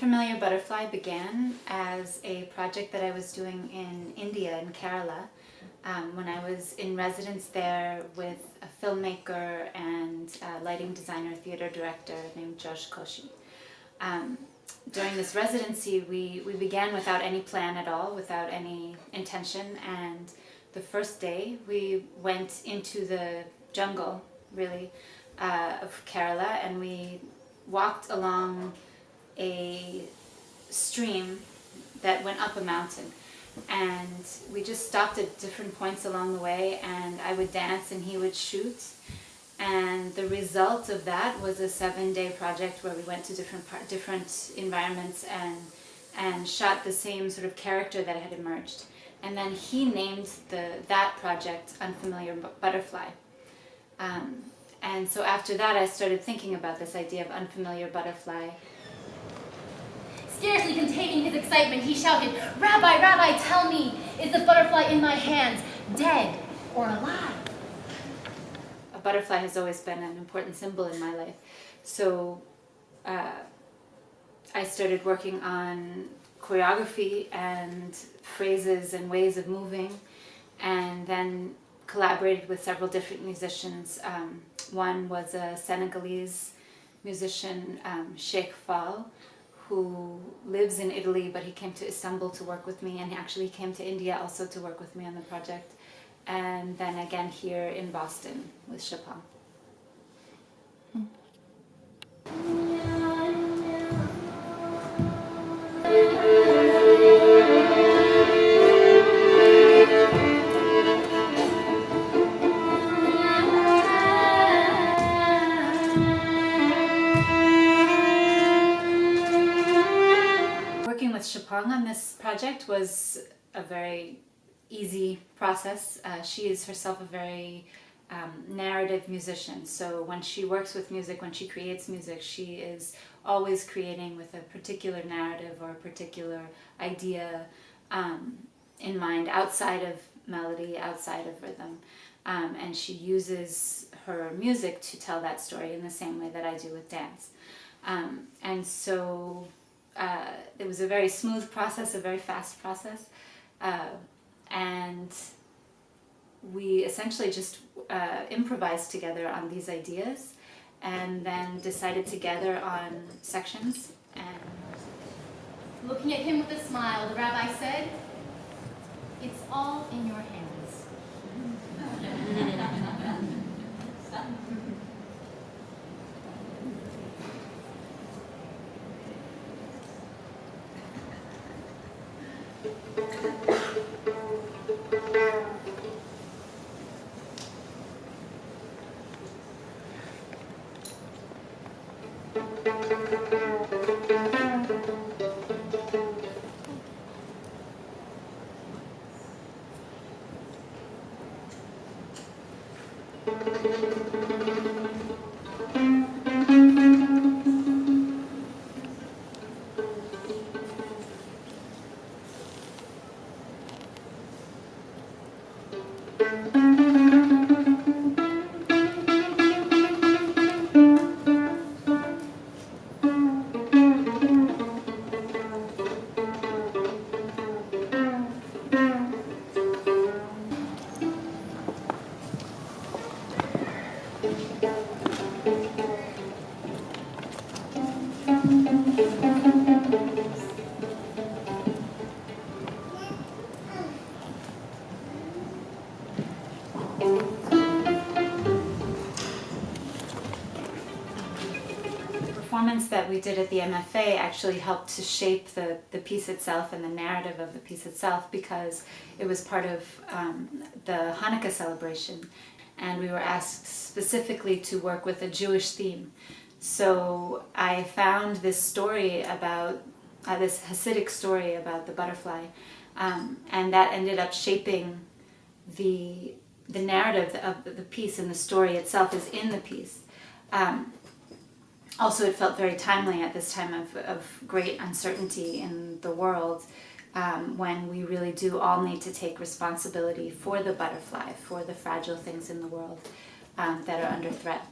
Unfamiliar Butterfly began as a project that I was doing in India, in Kerala, when I was in residence there with a filmmaker and a lighting designer, theater director named Josh Koshi. During this residency, we began without any plan at all, without any intention, and the first day we went into the jungle, really, of Kerala, and we walked along a stream that went up a mountain, and we just stopped at different points along the way, and I would dance and he would shoot, and the result of that was a 7-day project where we went to different environments and shot the same sort of character that had emerged. And then he named that project Unfamiliar Butterfly. And so after that I started thinking about this idea of unfamiliar butterfly. Scarcely containing his excitement, he shouted, "Rabbi, Rabbi, tell me, is the butterfly in my hands dead or alive?" A butterfly has always been an important symbol in my life. So I started working on choreography and phrases and ways of moving, and then collaborated with several different musicians. One was a Senegalese musician, Sheikh Fall, who lives in Italy, but he came to Istanbul to work with me, and he actually came to India also to work with me on the project. And then again here in Boston with Chopin. Working with Chopin on this project was a very easy process. She is herself a very narrative musician, so when she works with music, when she creates music, she is always creating with a particular narrative or a particular idea in mind, outside of melody, outside of rhythm, and she uses her music to tell that story in the same way that I do with dance. And so it was a very smooth process, a very fast process, and we essentially just improvised together on these ideas and then decided together on sections. And looking at him with a smile, the rabbi said, "It's all in your hands." The performance that we did at the MFA actually helped to shape the piece itself and the narrative of the piece itself, because it was part of the Hanukkah celebration, and we were asked specifically to work with a Jewish theme. So I found this story about, this Hasidic story about the butterfly, and that ended up shaping the narrative of the piece, and the story itself is in the piece. Also, it felt very timely at this time of great uncertainty in the world, when we really do all need to take responsibility for the butterfly, for the fragile things in the world that are under threat.